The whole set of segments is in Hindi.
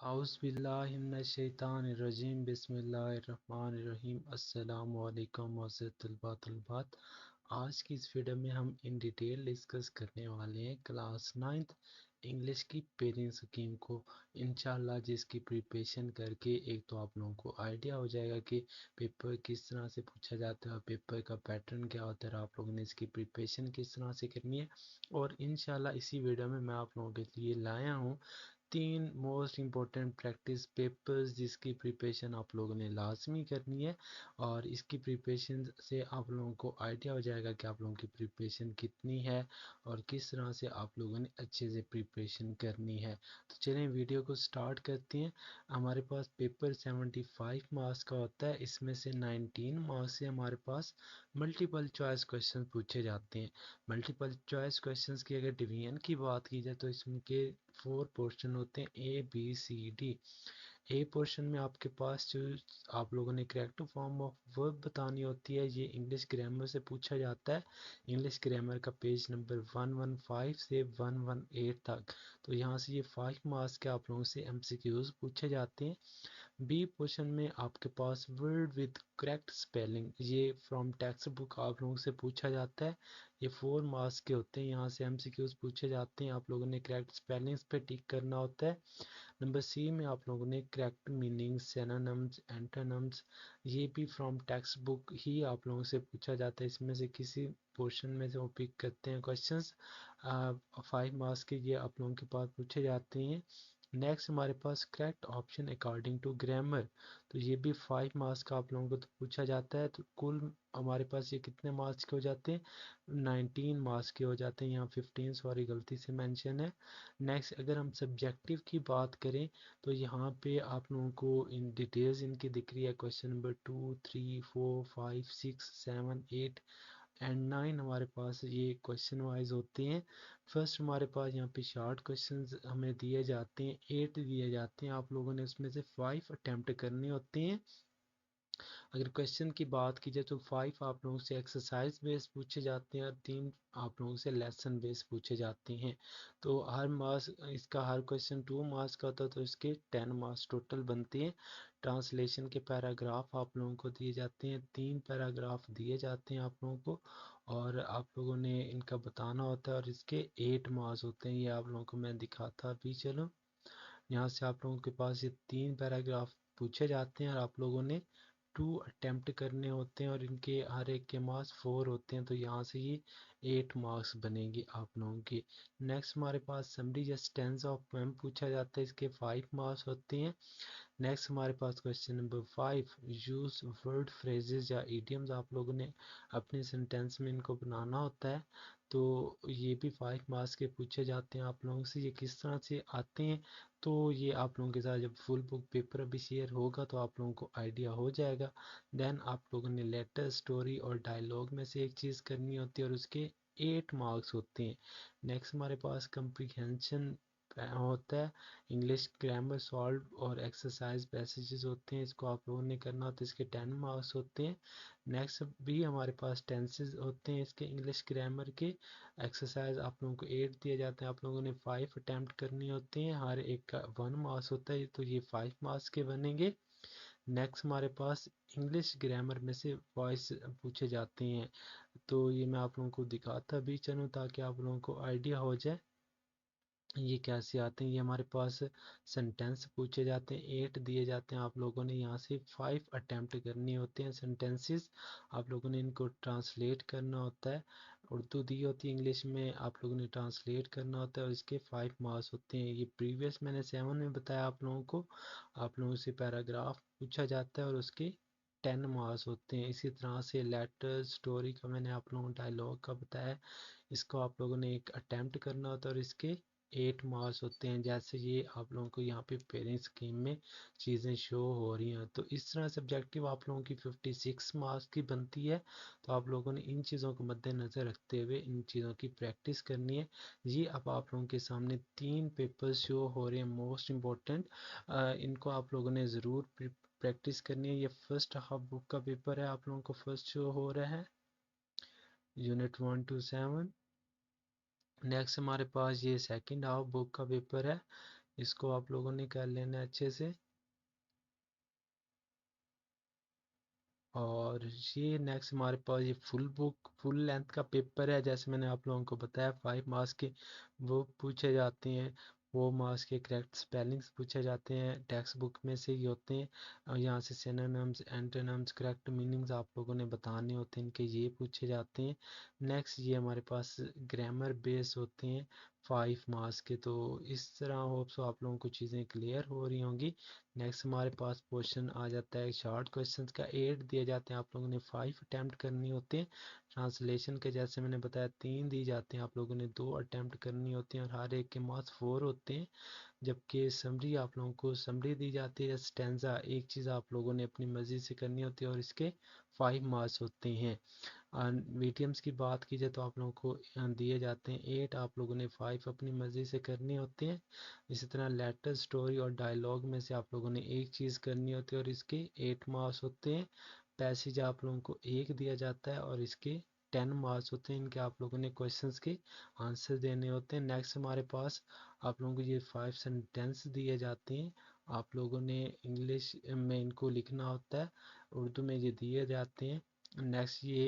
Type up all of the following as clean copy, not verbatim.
औज़ुबिल्लाहिमिनश्शैतानिर्रजीम बिस्मिल्लाहिर्रहमानिर्रहीम अस्सलामु अलैकुम वज़्ज़तुल्लाह। आज की इस वीडियो में हम इन डिटेल डिस्कस करने वाले हैं क्लास 9th इंग्लिश की पेयरिंग स्कीम को इंशाल्लाह, जिसकी प्रिपरेशन करके एक तो आप लोगों को आइडिया हो जाएगा कि पेपर किस तरह से पूछा जाता है और पेपर का पैटर्न क्या होता है, आप लोगों ने इसकी प्रिपरेशन किस तरह से करनी है। और इंशाल्लाह इसी वीडियो में मैं आप लोगों के लिए लाया हूँ 3 मोस्ट इम्पॉर्टेंट प्रैक्टिस पेपर्स जिसकी प्रिपरेशन आप लोगों ने लाजमी करनी है। और इसकी प्रिपरेशन से आप लोगों को आइडिया हो जाएगा कि आप लोगों की प्रिपरेशन कितनी है और किस तरह से आप लोगों ने अच्छे से प्रिपरेशन करनी है। तो चलें वीडियो को स्टार्ट करते हैं। हमारे पास पेपर 75 मार्क्स का होता है, इसमें से 19 मार्क्स से हमारे पास मल्टीपल चॉइस क्वेश्चन पूछे जाते हैं। मल्टीपल चॉइस क्वेश्चंस की अगर डिवीजन की बात की जाए तो इसके 4 पोर्शन होते हैं, A B C D. A portion में आपके पास जो आप लोगों ने करेक्ट फॉर्म ऑफ वर्ब बतानी होती है, ये इंग्लिश ग्रामर से पूछा जाता है। इंग्लिश ग्रामर का पेज नंबर 115 से 118 तक। तो यहाँ से ये 5 मार्क्स के आप लोगों से एमसीक्यूज पूछे जाते हैं। बी पोर्शन में आपके पास वर्ड विद करेक्ट स्पेलिंग, ये फ्रॉम टेक्स्ट बुक आप लोगों से पूछा जाता है। ये 4 मार्क्स के होते हैं, यहाँ से एमसीक्यूज पूछे जाते हैं, आप लोगों ने करेक्ट स्पेलिंग्स पे टिक करना होता है। नंबर सी में आप लोगों ने करेक्ट मीनिंग, सिनोनिम्स, एंटोनिम्स, ये भी फ्रॉम टेक्स्ट बुक ही आप लोगों से पूछा जाता है। इसमें से किसी पोर्शन में से वो पिक करते हैं क्वेश्चंस। 5 मार्क्स के ये आप लोगों के पास पूछे जाते हैं। नेक्स्ट हमारे पास correct option according to grammar, तो ये भी 5 मार्क्स का आप लोगों को तो पूछा जाता है। तो कुल हमारे पास ये कितने मार्क्स के हो जाते हैं, 19 मार्क्स के हो जाते हैं। यहाँ 15 सॉरी गलती से मेंशन है। नेक्स्ट अगर हम सब्जेक्टिव की बात करें तो यहाँ पे आप लोगों को इन डिटेल्स इनकी दिख रही है। क्वेश्चन नंबर 2, 3, 4, 5, 6, 7, 8 एंड 9 हमारे पास ये क्वेश्चन वाइज होते हैं। फर्स्ट हमारे पास यहाँ पे शॉर्ट क्वेश्चंस हमें दिए जाते हैं, 8 दिए जाते हैं, आप लोगों ने उसमें से 5 अटेम्प्ट करने होते हैं। अगर क्वेश्चन की बात की जाए तो 5 आप लोगों से एक्सरसाइज बेस पूछे जाते हैं और 3 आप लोगों से लेसन बेस पूछे जाते हैं। तो हर मार्क्स इसका हर क्वेश्चन 2 मार्क्स का होता है, तो इसके 10 मार्क्स टोटल बनते हैं। ट्रांसलेशन के पैराग्राफ आप लोगों को दिए जाते हैं, 3 पैराग्राफ दिए जाते हैं आप लोगों को, और आप लोगों ने इनका बताना होता है और इसके 8 मार्क्स होते हैं। ये आप लोगों को मैं दिखाता अभी, चलो यहाँ से आप लोगों के पास ये 3 पैराग्राफ पूछे जाते हैं और आप लोगों ने 2 अटेम्प्ट करने होते हैं और इनके हर एक के मार्क्स 4 होते हैं। तो यहाँ से ये 8 मार्क्स बनेंगे आप लोगों के। नेक्स्ट हमारे पास समरी या टेंस ऑफ पोएम पूछा जाता है, इसके 5 मार्क्स होते हैं। नेक्स्ट हमारे पास question number 5, use word phrases या इडियम्स, आप लोगों ने अपने सेंटेंस में इनको बनाना होता है। तो ये भी 5 मार्क्स के पूछे जाते हैं आप लोगों से। ये किस तरह से आते हैं तो ये आप लोगों के साथ जब फुल बुक पेपर अभी शेयर होगा तो आप लोगों को आइडिया हो जाएगा। देन आप लोगों ने लेटर, स्टोरी और डायलॉग में से एक चीज़ करनी होती है और उसके 8 मार्क्स होते हैं। नेक्स्ट हमारे पास कम्प्रीहेंशन होता है, इंग्लिश ग्रामर सॉल्व और एक्सरसाइज पैसेजेस होते हैं, इसको आप लोगों ने करना होता है, इसके 10 मार्क्स होते हैं। नेक्स्ट भी हमारे पास टेंसेस होते हैं इसके इंग्लिश ग्रामर के। एक्सरसाइज आप लोगों को 8 दिए जाते हैं, आप लोगों ने 5 अटैम्प्ट करनी होती हैं, हर एक का 1 मार्क्स होता है, तो ये 5 मार्क्स के बनेंगे। नेक्स्ट हमारे पास इंग्लिश ग्रामर में से वॉइस पूछे जाते हैं, तो ये मैं आप लोगों को दिखाता भी चलूँ ताकि आप लोगों को आइडिया हो जाए ये कैसे आते हैं। ये हमारे पास सेंटेंस पूछे जाते हैं, 8 दिए जाते हैं, आप लोगों ने यहाँ से 5 अटैम्प्ट करनी होते हैं सेंटेंसेस। आप लोगों ने इनको ट्रांसलेट करना होता है, उर्दू दी होती है, इंग्लिश में आप लोगों ने ट्रांसलेट करना होता है और इसके 5 मार्क्स होते हैं। ये प्रीवियस मैंने 7 में बताया आप लोगों को। आप लोगों से पैराग्राफ पूछा जाता है और उसके 10 मार्क्स होते हैं। इसी तरह से लेटर, स्टोरी का मैंने आप लोगों को डायलॉग का बताया, इसको आप लोगों ने एक अटैम्प्ट करना होता है और इसके 8 मार्क्स होते हैं। जैसे ये आप लोगों को यहाँ पे पेरेंट स्कीम में चीज़ें शो हो रही हैं, तो इस तरह सब्जेक्टिव आप लोगों की 56 मार्क्स की बनती है। तो आप लोगों ने इन चीज़ों को मद्देनज़र रखते हुए इन चीज़ों की प्रैक्टिस करनी है। ये अब आप लोगों के सामने 3 पेपर्स शो हो रहे हैं मोस्ट इम्पोर्टेंट, इनको आप लोगों ने ज़रूर प्रैक्टिस करनी है। ये फर्स्ट हाफ बुक का पेपर है, आप लोगों को फर्स्ट शो हो रहा है, यूनिट 1 to 7। नेक्स्ट हमारे पास ये सेकंड हाफ बुक का पेपर है, इसको आप लोगों ने कर लेना है अच्छे से। और ये नेक्स्ट हमारे पास ये फुल बुक फुल लेंथ का पेपर है, जैसे मैंने आप लोगों को बताया 5 मार्क्स के वो पूछे जाते हैं। 4 मार्क्स के करेक्ट स्पेलिंग्स पूछे जाते हैं, टेक्स्ट बुक में से ही होते हैं। और यहाँ से सिनोनिम्स एंटोनिम्स करेक्ट मीनिंग्स आप लोगों ने बताने होते हैं, इनके ये पूछे जाते हैं। नेक्स्ट ये हमारे पास ग्रामर बेस होते हैं 5 मार्क्स के। तो इस तरह होप सो आप लोगों को चीज़ें क्लियर हो रही होंगी। नेक्स्ट हमारे पास क्वेश्चन आ जाता है शॉर्ट क्वेश्चन का 8 दिए जाते हैं, आप लोगों ने 5 अटैम्प्ट करनी होते हैं। ट्रांसलेशन के जैसे मैंने बताया 3 दी जाते हैं, आप लोगों ने 2 अटैम्प्ट करनी होती हैं और हर एक के मार्क्स 4 होते हैं। जबकि समरी आप लोगों को समरी दी जाती है, स्टेंजा एक चीज़ आप लोगों ने अपनी मर्जी से करनी होती है और इसके 5 मार्क्स होते हैं। मीडियम्स की बात की जाए तो आप लोगों को दिए जाते हैं 8, आप लोगों ने 5 अपनी मर्ज़ी से करनी होते हैं। इसी तरह लेटर स्टोरी और डायलॉग में से आप लोगों ने एक चीज़ करनी होती है और इसके 8 मार्क्स होते हैं। पैसेज आप लोगों को एक दिया जाता है और इसके 10 मार्क्स होते हैं, इनके आप लोगों ने क्वेश्चंस के आंसर देने होते हैं। नेक्स्ट हमारे पास आप लोगों को ये 5 सेंटेंस दिए जाते हैं, आप लोगों ने इंग्लिश में इनको लिखना होता है, उर्दू में ये दिए जाते हैं। नेक्स्ट ये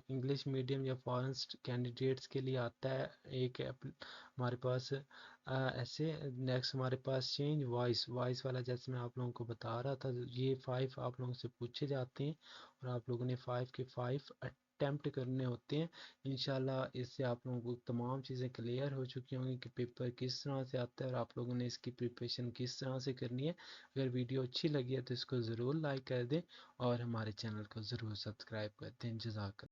इंग्लिश मीडियम या फॉरेन कैंडिडेट्स के लिए आता है एक हमारे पास ऐसे। नेक्स्ट हमारे पास चेंज वॉइस वॉइस वाला, जैसे मैं आप लोगों को बता रहा था, ये 5 आप लोगों से पूछे जाते हैं और आप लोगों ने 5 के 5 अटैम्प्ट करने होते हैं। इंशाल्लाह इससे आप लोगों को तमाम चीज़ें क्लियर हो चुकी होंगी कि पेपर किस तरह से आता है और आप लोगों ने इसकी प्रिपरेशन किस तरह से करनी है। अगर वीडियो अच्छी लगी है तो इसको ज़रूर लाइक कर दें और हमारे चैनल को ज़रूर सब्सक्राइब कर दें। जज़ाक